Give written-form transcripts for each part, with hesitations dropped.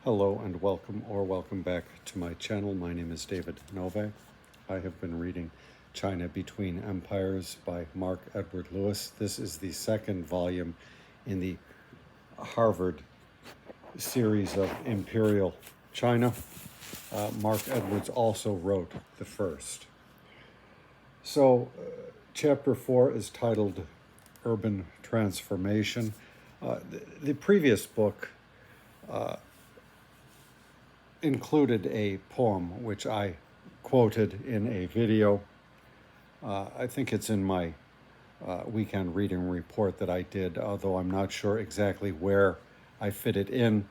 Hello and welcome back to my channel. My name is David Novak. I have been reading China Between Empires by Mark Edward Lewis. This is the second volume in the Harvard series of Imperial China. Mark Edwards also wrote the first. So, chapter 4 is titled Urban Transformation. The previous book included a poem which I quoted in a video. I think it's in my weekend reading report that I did, although I'm not sure exactly where I fit it in,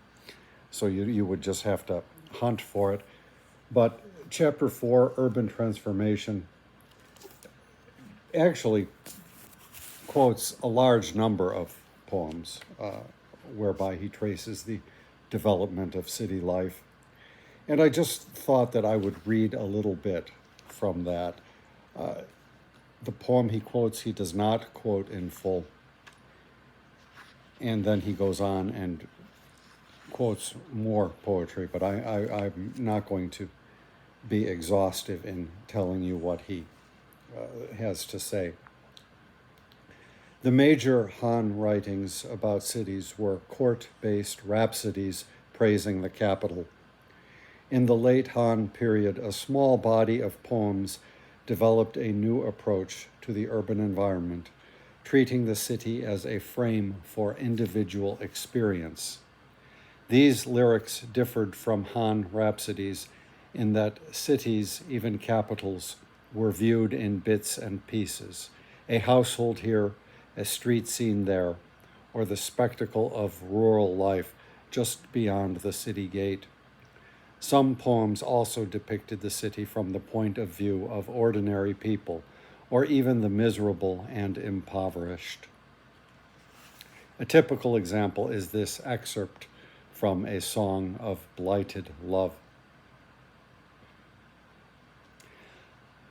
so you would just have to hunt for it. But chapter 4, Urban Transformation, actually quotes a large number of poems whereby he traces the development of city life. And I just thought that I would read a little bit from that. The poem he quotes, he does not quote in full. And then he goes on and quotes more poetry, but I'm not going to be exhaustive in telling you what he has to say. The major Han writings about cities were court-based rhapsodies praising the capital. In the late Han period, a small body of poems developed a new approach to the urban environment, treating the city as a frame for individual experience. These lyrics differed from Han rhapsodies in that cities, even capitals, were viewed in bits and pieces, a household here, a street scene there, or the spectacle of rural life just beyond the city gate. Some poems also depicted the city from the point of view of ordinary people, or even the miserable and impoverished. A typical example is this excerpt from a song of blighted love.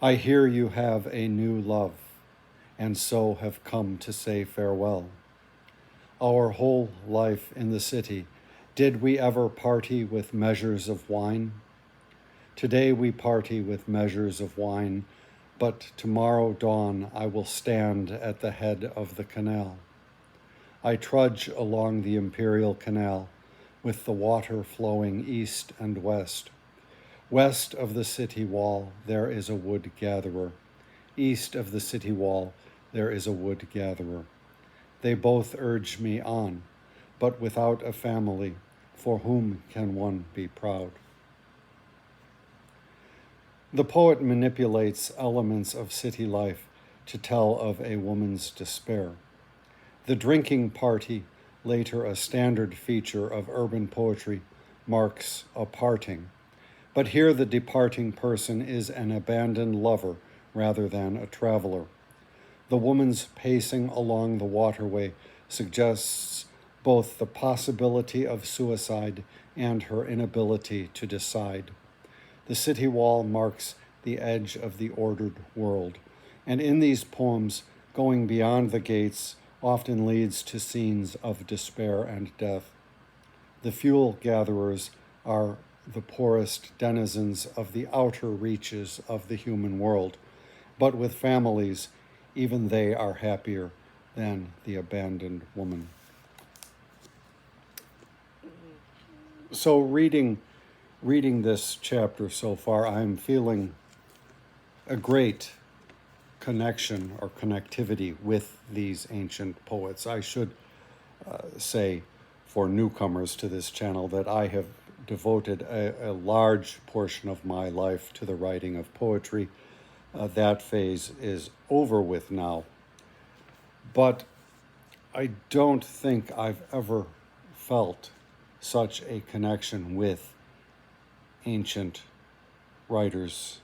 I hear you have a new love, and so have come to say farewell. Our whole life in the city, did we ever party with measures of wine? Today we party with measures of wine, but tomorrow dawn I will stand at the head of the canal. I trudge along the imperial canal with the water flowing east and west. West of the city wall there is a wood gatherer. East of the city wall there is a wood gatherer. They both urge me on, but without a family, for whom can one be proud? The poet manipulates elements of city life to tell of a woman's despair. The drinking party, later a standard feature of urban poetry, marks a parting. But here the departing person is an abandoned lover rather than a traveler. The woman's pacing along the waterway suggests both the possibility of suicide and her inability to decide. The city wall marks the edge of the ordered world, and in these poems, going beyond the gates often leads to scenes of despair and death. The fuel gatherers are the poorest denizens of the outer reaches of the human world, but with families, even they are happier than the abandoned woman. So reading this chapter so far, I'm feeling a great connection or connectivity with these ancient poets. I should say for newcomers to this channel that I have devoted a large portion of my life to the writing of poetry. That phase is over with now. But I don't think I've ever felt such a connection with ancient writers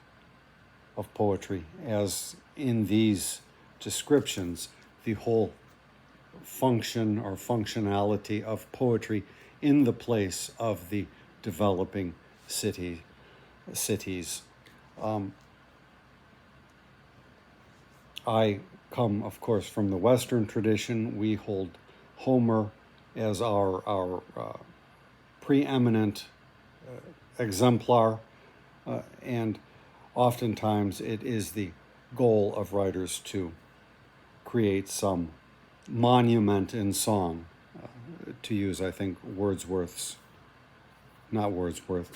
of poetry as in these descriptions, the whole function or functionality of poetry in the place of the developing cities. I come, of course, from the Western tradition. We hold Homer as our preeminent exemplar, and oftentimes it is the goal of writers to create some monument in song, to use, I think,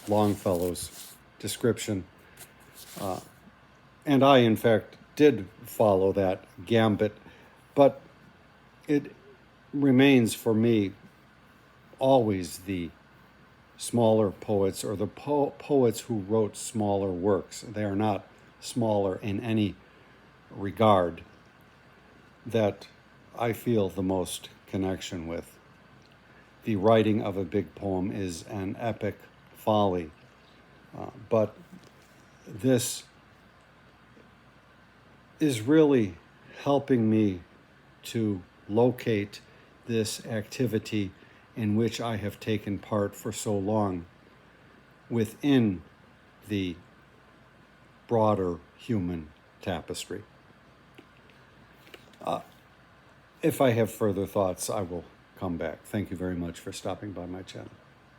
Longfellow's description. And I, in fact, did follow that gambit, but it remains for me always the smaller poets, or the poets who wrote smaller works. They are not smaller in any regard, that I feel the most connection with. The writing of a big poem is an epic folly, but this is really helping me to locate this activity in which I have taken part for so long within the broader human tapestry. If I have further thoughts, I will come back. Thank you very much for stopping by my channel.